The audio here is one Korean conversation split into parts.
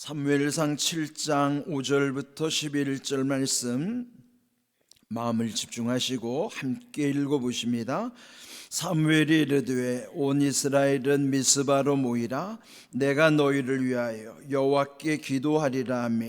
사무엘상 7장 5절부터 11절 말씀 마음을 집중하시고 함께 읽어보십니다. 사무엘이 이르되 온 이스라엘은 미스바로 모이라. 내가 너희를 위하여 여호와께 기도하리라 하며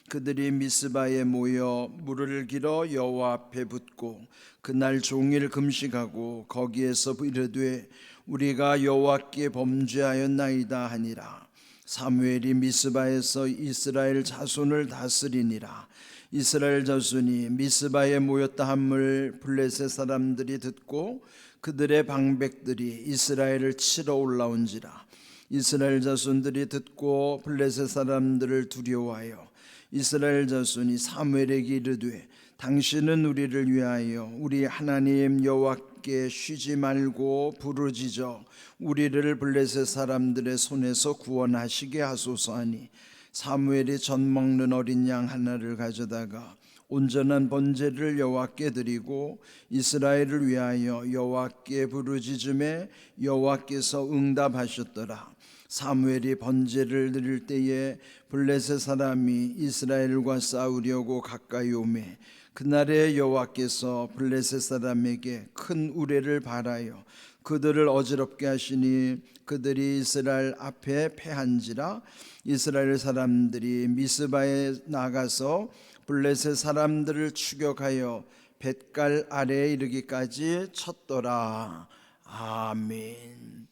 그들이 미스바에 모여 무릎을 길어 여호와 앞에 붓고 그날 종일 금식하고 거기에서 이르되 우리가 여호와께 범죄하였나이다 하니라. 사무엘이 미스바에서 이스라엘 자손을 다스리니라. 이스라엘 자손이 미스바에 모였다 함을 블레셋 사람들이 듣고 그들의 방백들이 이스라엘을 치러 올라온지라. 이스라엘 자손들이 듣고 블레셋 사람들을 두려워하여 이스라엘 자손이 사무엘에게 이르되 당신은 우리를 위하여 우리 하나님 여호와께 쉬지 말고 부르짖어 우리를 블레셋 사람들의 손에서 구원하시게 하소서 하니 사무엘이 젖 먹는 어린 양 하나를 가져다가 온전한 번제를 여호와께 드리고 이스라엘을 위하여 여호와께 부르짖음에 여호와께서 응답하셨더라. 사무엘이 번제를 드릴 때에 블레셋 사람이 이스라엘과 싸우려고 가까이 오매 그날에 여호와께서 블레셋 사람에게 큰 우레를 발하여 그들을 어지럽게 하시니 그들이 이스라엘 앞에 패한지라. 이스라엘 사람들이 미스바에 나가서 블레셋 사람들을 추격하여 뱃갈 아래에 이르기까지 쳤더라. 아멘.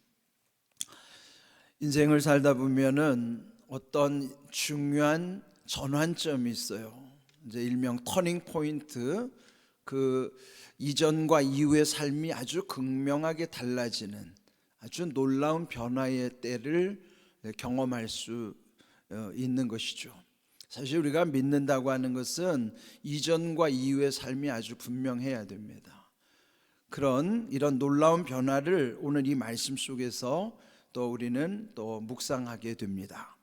인생을 살다 보면은 어떤 중요한 전환점이 있어요. 이제 일명 터닝 포인트, 그 이전과 이후의 삶이 아주 극명하게 달라지는 아주 놀라운 변화의 때를 경험할 수 있는 것이죠. 사실 우리가 믿는다고 하는 것은 이전과 이후의 삶이 아주 분명해야 됩니다. 이런 놀라운 변화를 오늘 이 말씀 속에서 또 우리는 또 묵상하게 됩니다.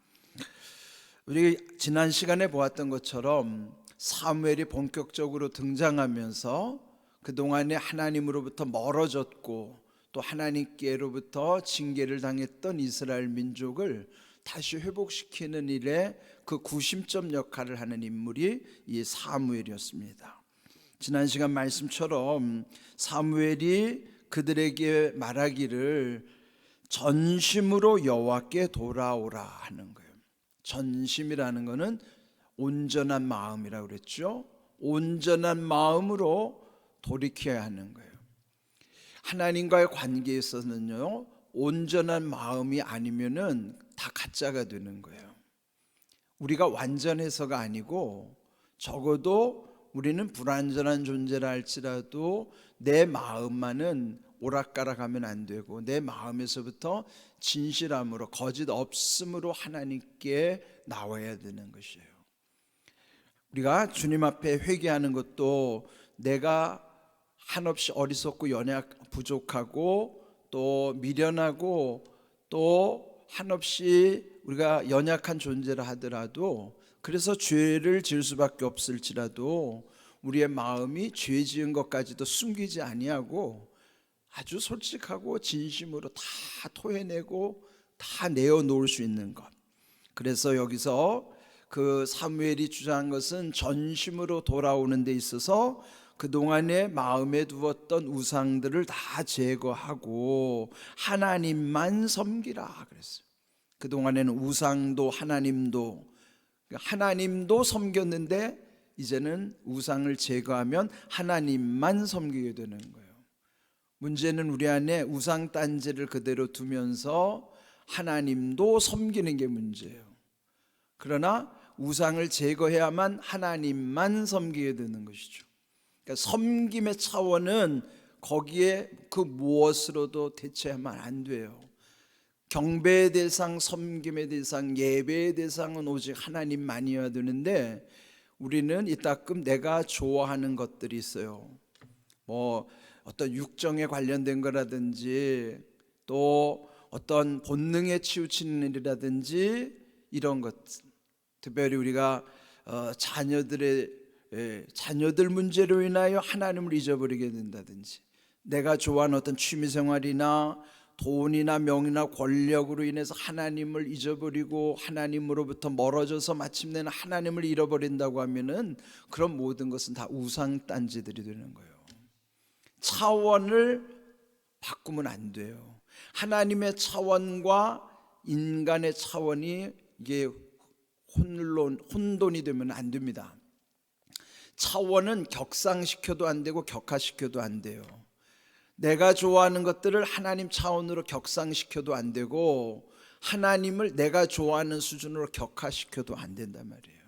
우리 지난 시간에 보았던 것처럼 사무엘이 본격적으로 등장하면서 그동안에 하나님으로부터 멀어졌고 또 하나님께로부터 징계를 당했던 이스라엘 민족을 다시 회복시키는 일에 그 구심점 역할을 하는 인물이 이 사무엘이었습니다. 지난 시간 말씀처럼 사무엘이 그들에게 말하기를 전심으로 여호와께 돌아오라 하는 거예요. 전심이라는 것은 온전한 마음이라고 그랬죠. 온전한 마음으로 돌이켜야 하는 거예요. 하나님과의 관계에 있어서는요, 온전한 마음이 아니면은 다 가짜가 되는 거예요. 우리가 완전해서가 아니고 적어도 우리는 불완전한 존재라 할지라도 내 마음만은 오락가락하면 안 되고 내 마음에서부터 진실함으로 거짓 없음으로 하나님께 나와야 되는 것이에요. 우리가 주님 앞에 회개하는 것도 내가 한없이 어리석고 연약 부족하고 또 미련하고 또 한없이 우리가 연약한 존재라 하더라도 그래서 죄를 지을 수밖에 없을지라도 우리의 마음이 죄 지은 것까지도 숨기지 아니하고 아주 솔직하고 진심으로 다 토해내고 다 내어놓을 수 있는 것. 그래서 여기서 그 사무엘이 주장한 것은 전심으로 돌아오는 데 있어서 그동안에 마음에 두었던 우상들을 다 제거하고 하나님만 섬기라 그랬어요. 그동안에는 우상도 하나님도 섬겼는데 이제는 우상을 제거하면 하나님만 섬기게 되는 거예요. 문제는 우리 안에 우상 딴지를 그대로 두면서 하나님도 섬기는 게 문제예요. 그러나 우상을 제거해야만 하나님만 섬기게 되는 것이죠. 그러니까 섬김의 차원은 거기에 그 무엇으로도 대체하면 안 돼요. 경배의 대상, 섬김의 대상, 예배의 대상은 오직 하나님만이어야 되는데 우리는 이따금 내가 좋아하는 것들이 있어요. 어떤 육정에 관련된 거라든지 또 어떤 본능에 치우치는 일이라든지 이런 것, 특별히 우리가 자녀들 문제로 인하여 하나님을 잊어버리게 된다든지 내가 좋아하는 어떤 취미생활이나 돈이나 명이나 권력으로 인해서 하나님을 잊어버리고 하나님으로부터 멀어져서 마침내는 하나님을 잃어버린다고 하면은 그런 모든 것은 다 우상딴지들이 되는 거예요. 차원을 바꾸면 안 돼요. 하나님의 차원과 인간의 차원이 이게 혼돈이 되면 안 됩니다. 차원은 격상시켜도 안 되고 격하시켜도 안 돼요. 내가 좋아하는 것들을 하나님 차원으로 격상시켜도 안 되고 하나님을 내가 좋아하는 수준으로 격하시켜도 안 된단 말이에요.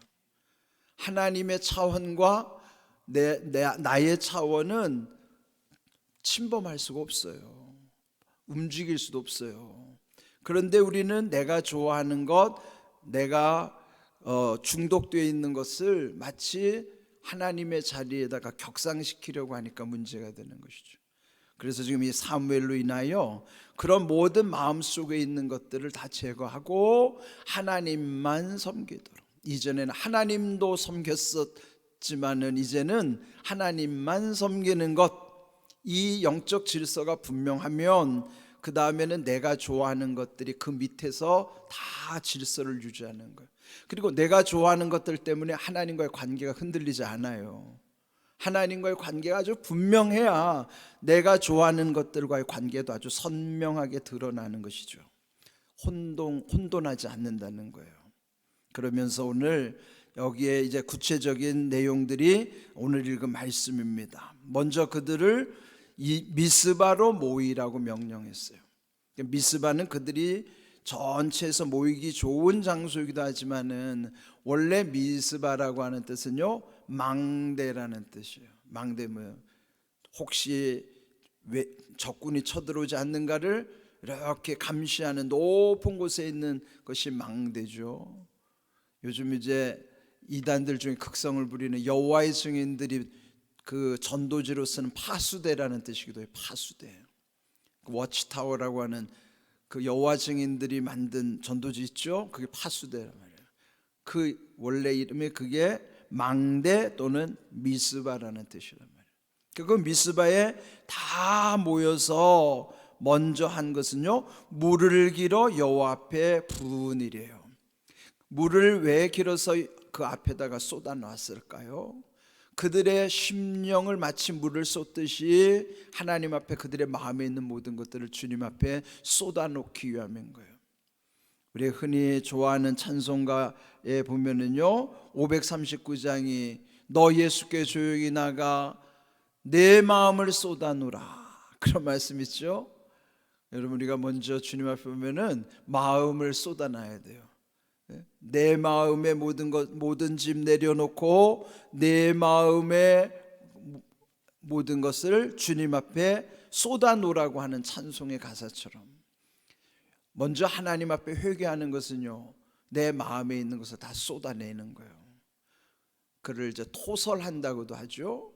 하나님의 차원과 나의 차원은 침범할 수가 없어요. 움직일 수도 없어요. 그런데 우리는 내가 좋아하는 것, 내가 중독되어 있는 것을 마치 하나님의 자리에다가 격상시키려고 하니까 문제가 되는 것이죠. 그래서 지금 이 사무엘로 인하여 그런 모든 마음속에 있는 것들을 다 제거하고 하나님만 섬기도록, 이전에는 하나님도 섬겼었지만은 이제는 하나님만 섬기는 것, 이 영적 질서가 분명하면 그 다음에는 내가 좋아하는 것들이 그 밑에서 다 질서를 유지하는 거예요. 그리고 내가 좋아하는 것들 때문에 하나님과의 관계가 흔들리지 않아요. 하나님과의 관계가 아주 분명해야 내가 좋아하는 것들과의 관계도 아주 선명하게 드러나는 것이죠. 혼돈하지 않는다는 거예요. 그러면서 오늘 여기에 이제 구체적인 내용들이 오늘 읽은 말씀입니다. 먼저 그들을 이 미스바로 모이라고 명령했어요. 미스바는 그들이 전체에서 모이기 좋은 장소이기도 하지만은 원래 미스바라고 하는 뜻은요, 망대라는 뜻이에요. 망대 뭐예요? 혹시 왜 적군이 쳐들어오지 않는가를 이렇게 감시하는 높은 곳에 있는 것이 망대죠. 요즘 이제 이단들 중에 극성을 부리는 여호와의 증인들이 그 전도지로 쓰는 파수대라는 뜻이기도 해요. 파수대. 워치타워라고 하는 그 여호와 증인들이 만든 전도지 있죠? 그게 파수대란 말이에요. 그 원래 이름이 그게 망대 또는 미스바라는 뜻이란 말이에요. 그 미스바에 다 모여서 먼저 한 것은요, 물을 길어 여호와 앞에 부은 일이에요. 물을 왜 길어서 그 앞에다가 쏟아 놨을까요? 그들의 심령을 마치 물을 쏟듯이 하나님 앞에 그들의 마음에 있는 모든 것들을 주님 앞에 쏟아놓기 위함인 거예요. 우리 흔히 좋아하는 찬송가에 보면은요, 539장이 너 예수께 조용히 나가 내 마음을 쏟아놓으라, 그런 말씀 있죠. 여러분, 우리가 먼저 주님 앞에 보면은 마음을 쏟아놔야 돼요. 내 마음의 모든 짐 내려놓고 내 마음의 모든 것을 주님 앞에 쏟아놓으라고 하는 찬송의 가사처럼 먼저 하나님 앞에 회개하는 것은요, 내 마음에 있는 것을 다 쏟아내는 거예요. 그를 이제 토설한다고도 하죠.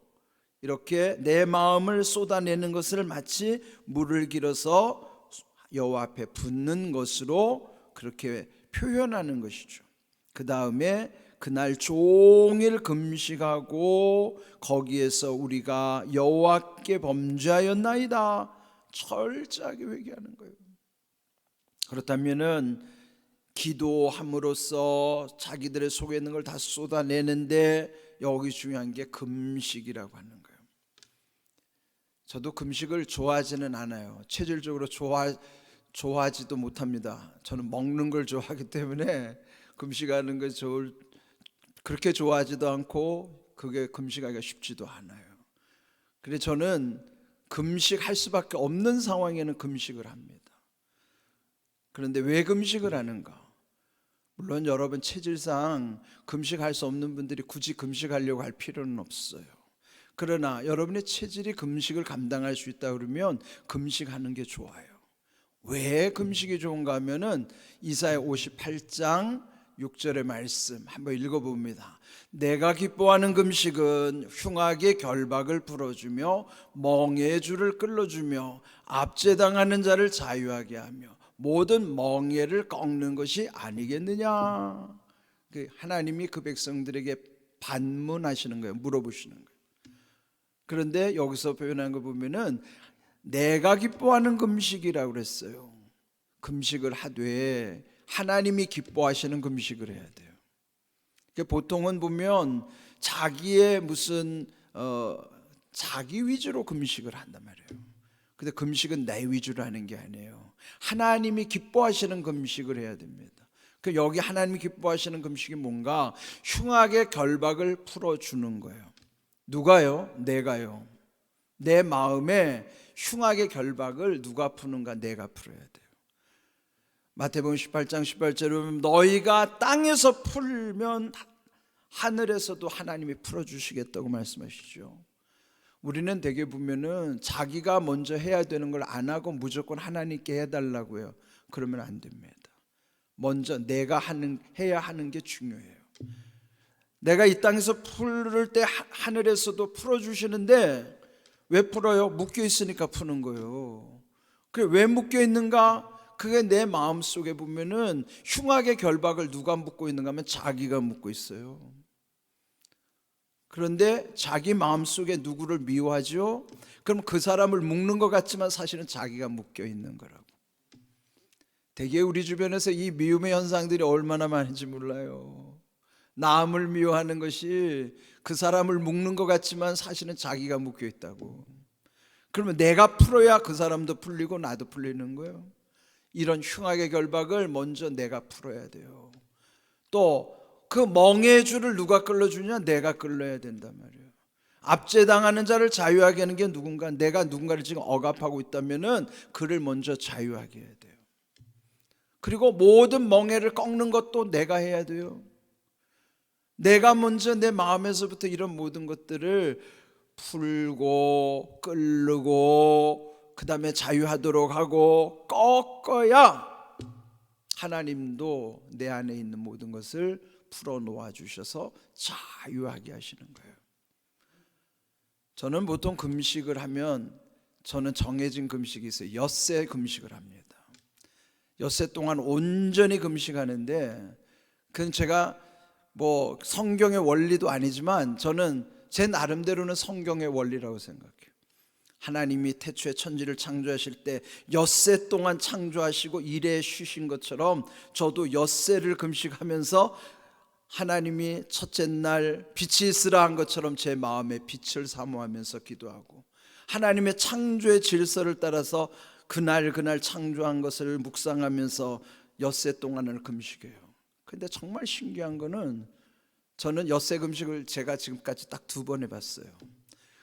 이렇게 내 마음을 쏟아내는 것을 마치 물을 길어서 여호와 앞에 붓는 것으로 그렇게 표현하는 것이죠. 그 다음에 그날 종일 금식하고 거기에서 우리가 여호와께 범죄하였나이다 철저하게 회개하는 거예요. 그렇다면은 기도함으로써 자기들의 속에 있는 걸 다 쏟아내는데 여기 중요한 게 금식이라고 하는 거예요. 저도 금식을 좋아하지는 않아요. 체질적으로 좋아하지도 못합니다. 저는 먹는 걸 좋아하기 때문에 금식하는 걸 그렇게 좋아하지도 않고 그게 금식하기가 쉽지도 않아요. 그래서 저는 금식할 수밖에 없는 상황에는 금식을 합니다. 그런데 왜 금식을 하는가? 물론 여러분 체질상 금식할 수 없는 분들이 굳이 금식하려고 할 필요는 없어요. 그러나 여러분의 체질이 금식을 감당할 수 있다 그러면 금식하는 게 좋아요. 왜 금식이 좋은가 하면은 이사야 58장 6절의 말씀 한번 읽어봅니다. 내가 기뻐하는 금식은 흉악의 결박을 풀어주며 멍에의 줄을 끌어주며 압제당하는 자를 자유하게 하며 모든 멍에를 꺾는 것이 아니겠느냐. 하나님이 그 백성들에게 반문하시는 거예요. 물어보시는 거예요. 그런데 여기서 표현한 거 보면은 내가 기뻐하는 금식이라고 그랬어요. 금식을 하되 하나님이 기뻐하시는 금식을 해야 돼요. 보통은 보면 자기의 무슨 자기 위주로 금식을 한단 말이에요. 근데 금식은 내 위주로 하는 게 아니에요. 하나님이 기뻐하시는 금식을 해야 됩니다. 여기 하나님이 기뻐하시는 금식이 뭔가? 흉악의 결박을 풀어주는 거예요. 누가요? 내가요. 내 마음에 흉악의 결박을 누가 푸는가? 내가 풀어야 돼요. 마태복음 18장 18절에 보면 너희가 땅에서 풀면 하늘에서도 하나님이 풀어주시겠다고 말씀하시죠. 우리는 대개 보면은 자기가 먼저 해야 되는 걸 안 하고 무조건 하나님께 해달라고 해요. 그러면 안 됩니다. 먼저 내가 해야 하는 게 중요해요. 내가 이 땅에서 풀을 때 하늘에서도 풀어주시는데 왜 풀어요? 묶여 있으니까 푸는 거예요. 그게 왜 묶여 있는가? 그게 내 마음 속에 보면은 흉악의 결박을 누가 묶고 있는가 하면 자기가 묶고 있어요. 그런데 자기 마음 속에 누구를 미워하죠? 그럼 그 사람을 묶는 것 같지만 사실은 자기가 묶여 있는 거라고. 되게 우리 주변에서 이 미움의 현상들이 얼마나 많은지 몰라요. 남을 미워하는 것이 그 사람을 묶는 것 같지만 사실은 자기가 묶여 있다고. 그러면 내가 풀어야 그 사람도 풀리고 나도 풀리는 거예요. 이런 흉악의 결박을 먼저 내가 풀어야 돼요. 또 그 멍에의 줄을 누가 끌어주냐? 내가 끌어야 된단 말이에요. 압제당하는 자를 자유하게 하는 게 누군가? 내가 누군가를 지금 억압하고 있다면은 그를 먼저 자유하게 해야 돼요. 그리고 모든 멍에를 꺾는 것도 내가 해야 돼요. 내가 먼저 내 마음에서부터 이런 모든 것들을 풀고 끌고 그 다음에 자유하도록 하고 꺾어야 하나님도 내 안에 있는 모든 것을 풀어놓아 주셔서 자유하게 하시는 거예요. 저는 보통 금식을 하면 저는 정해진 금식이 있어요. 엿새 금식을 합니다. 엿새 동안 온전히 금식하는데 그건 제가 뭐 성경의 원리도 아니지만 저는 제 나름대로는 성경의 원리라고 생각해요. 하나님이 태초에 천지를 창조하실 때 엿새 동안 창조하시고 일에 쉬신 것처럼 저도 엿새를 금식하면서 하나님이 첫째 날 빛이 있으라 한 것처럼 제 마음에 빛을 사모하면서 기도하고 하나님의 창조의 질서를 따라서 그날 창조한 것을 묵상하면서 엿새 동안을 금식해요. 근데 정말 신기한 거는 저는 엿새 금식을 제가 지금까지 딱 2번 해봤어요.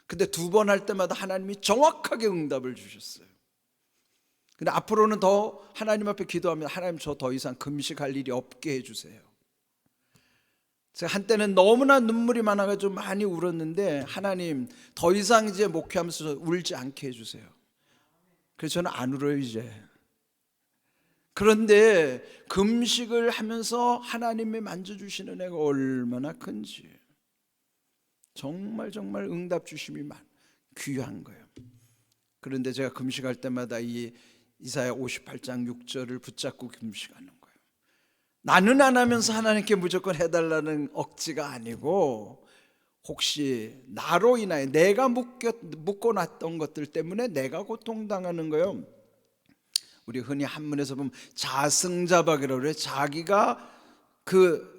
근데 2번 할 때마다 하나님이 정확하게 응답을 주셨어요. 근데 앞으로는 더 하나님 앞에 기도하면 하나님 저 더 이상 금식할 일이 없게 해주세요. 제가 한때는 너무나 눈물이 많아가지고 많이 울었는데 하나님 더 이상 이제 목회하면서 울지 않게 해주세요. 그래서 저는 안 울어요 이제. 그런데 금식을 하면서 하나님이 만져주시는 애가 얼마나 큰지 정말 응답 주심이 귀한 거예요. 그런데 제가 금식할 때마다 이 이사야 58장 6절을 붙잡고 금식하는 거예요. 나는 안 하면서 하나님께 무조건 해달라는 억지가 아니고 혹시 나로 인하여 내가 묶어놨던 것들 때문에 내가 고통당하는 거예요. 우리 흔히 한문에서 보면 자승자박이라고 그래요. 자기가 그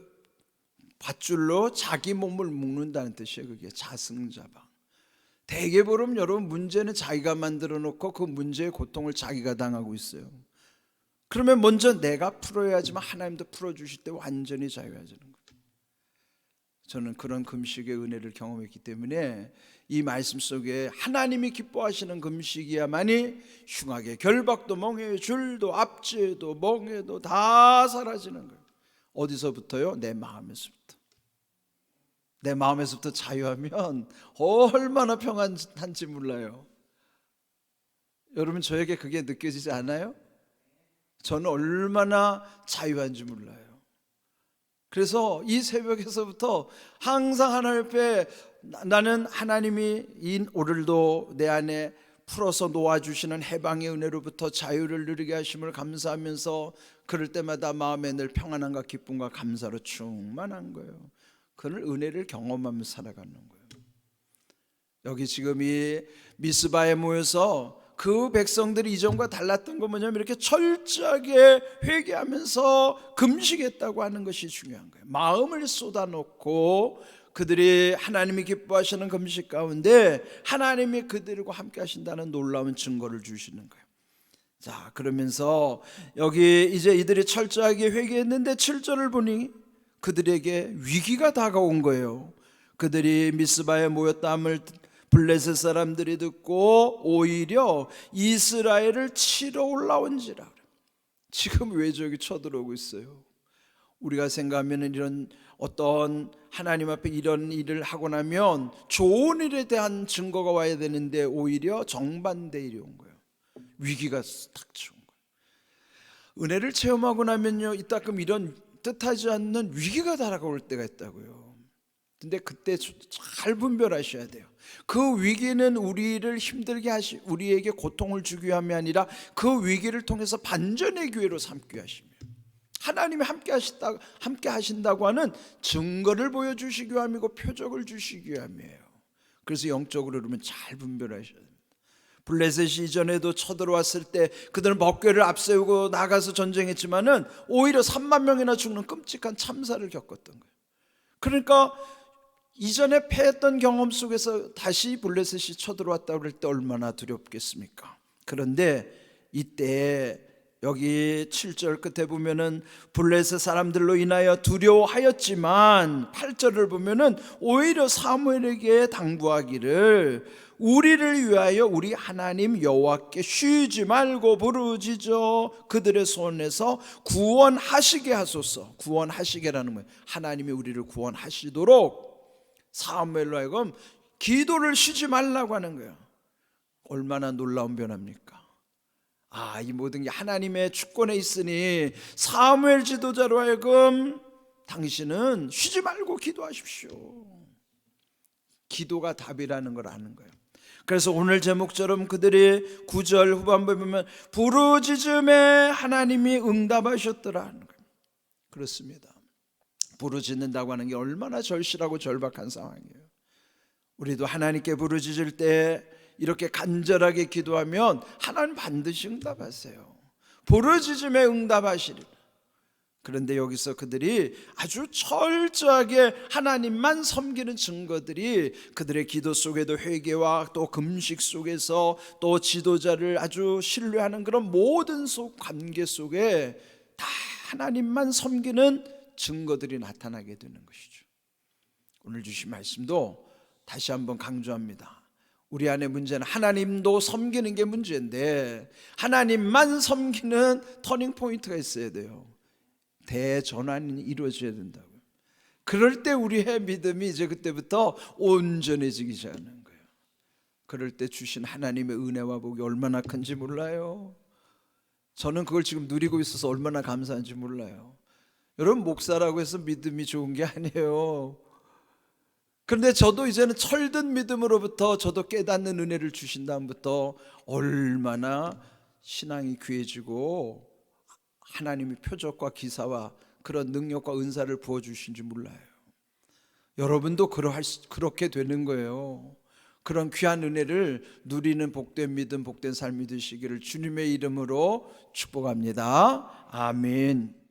밧줄로 자기 몸을 묶는다는 뜻이에요. 그게 자승자박. 대개 보면 여러분 문제는 자기가 만들어 놓고 그 문제의 고통을 자기가 당하고 있어요. 그러면 먼저 내가 풀어야지만 하나님도 풀어주실 때 완전히 자유해지는 거예요. 저는 그런 금식의 은혜를 경험했기 때문에 이 말씀 속에 하나님이 기뻐하시는 금식이야만이 흉악의 결박도 멍에의 줄도 압제도 멍에도 다 사라지는 거예요. 어디서부터요? 내 마음에서부터. 내 마음에서부터 자유하면 얼마나 평안한지 몰라요. 여러분 저에게 그게 느껴지지 않아요? 저는 얼마나 자유한지 몰라요. 그래서 이 새벽에서부터 항상 하나님 앞에 나는 하나님이 오늘도 내 안에 풀어서 놓아주시는 해방의 은혜로부터 자유를 누리게 하심을 감사하면서 그럴 때마다 마음에 늘 평안함과 기쁨과 감사로 충만한 거예요. 그런 은혜를 경험하면서 살아가는 거예요. 여기 지금 이 미스바에 모여서 그 백성들이 이전과 달랐던 건 뭐냐면 이렇게 철저하게 회개하면서 금식했다고 하는 것이 중요한 거예요. 마음을 쏟아놓고 그들이 하나님이 기뻐하시는 금식 가운데 하나님이 그들과 함께 하신다는 놀라운 증거를 주시는 거예요. 자, 그러면서 여기 이제 이들이 철저하게 회개했는데 7절을 보니 그들에게 위기가 다가온 거예요. 그들이 미스바에 모였다함을 블레셋 사람들이 듣고 오히려 이스라엘을 치러 올라온지라. 지금 외적이 쳐들어오고 있어요. 우리가 생각하면 이런 어떤 하나님 앞에 이런 일을 하고 나면 좋은 일에 대한 증거가 와야 되는데 오히려 정반대 일이 온 거예요. 위기가 닥쳐온 거예요. 은혜를 체험하고 나면요, 이따금 이런 뜻하지 않는 위기가 다가올 때가 있다고요. 근데 그때 잘 분별하셔야 돼요. 그 위기는 우리를 힘들게 우리에게 고통을 주기 위함이 아니라 그 위기를 통해서 반전의 기회로 삼기 위하십니다. 하나님이 함께 하신다고 하는 증거를 보여주시기 위함이고 표적을 주시기 위함이에요. 그래서 영적으로 그러면 잘 분별하셔야 됩니다. 블레셋이 이전에도 쳐들어왔을 때 그들은 법궤를 앞세우고 나가서 전쟁했지만은 오히려 3만 명이나 죽는 끔찍한 참사를 겪었던 거예요. 그러니까 이전에 패했던 경험 속에서 다시 블레셋이 쳐들어왔다고 할 때 얼마나 두렵겠습니까? 그런데 이때 여기 7절 끝에 보면은 블레셋 사람들로 인하여 두려워하였지만 8절을 보면은 오히려 사무엘에게 당부하기를 우리를 위하여 우리 하나님 여호와께 쉬지 말고 부르짖어 그들의 손에서 구원하시게 하소서. 구원하시게라는 거예요. 하나님이 우리를 구원하시도록 사무엘로 하여금 기도를 쉬지 말라고 하는 거예요. 얼마나 놀라운 변화입니까? 이 모든 게 하나님의 주권에 있으니 사무엘 지도자로 하여금 당신은 쉬지 말고 기도하십시오. 기도가 답이라는 걸 아는 거예요. 그래서 오늘 제목처럼 그들이 9절 후반부에 보면 부르짖음에 하나님이 응답하셨더라 하는 거예요. 그렇습니다. 부르짖는다고 하는 게 얼마나 절실하고 절박한 상황이에요. 우리도 하나님께 부르짖을 때 이렇게 간절하게 기도하면 하나님 반드시 응답하세요. 부르짖음에 응답하시리라. 그런데 여기서 그들이 아주 철저하게 하나님만 섬기는 증거들이 그들의 기도 속에도 회개와 또 금식 속에서 또 지도자를 아주 신뢰하는 그런 모든 관계 속에 다 하나님만 섬기는 증거들이 나타나게 되는 것이죠. 오늘 주신 말씀도 다시 한번 강조합니다. 우리 안의 문제는 하나님도 섬기는 게 문제인데 하나님만 섬기는 터닝 포인트가 있어야 돼요. 대전환이 이루어져야 된다고요. 그럴 때 우리의 믿음이 이제 그때부터 온전해지기 시작하는 거예요. 그럴 때 주신 하나님의 은혜와 복이 얼마나 큰지 몰라요. 저는 그걸 지금 누리고 있어서 얼마나 감사한지 몰라요. 여러분, 목사라고 해서 믿음이 좋은 게 아니에요. 그런데 저도 이제는 철든 믿음으로부터 저도 깨닫는 은혜를 주신 다음부터 얼마나 신앙이 귀해지고 하나님이 표적과 기사와 그런 능력과 은사를 부어주신지 몰라요. 여러분도 그렇게 되는 거예요. 그런 귀한 은혜를 누리는 복된 믿음, 복된 삶이 되시기를 주님의 이름으로 축복합니다. 아멘.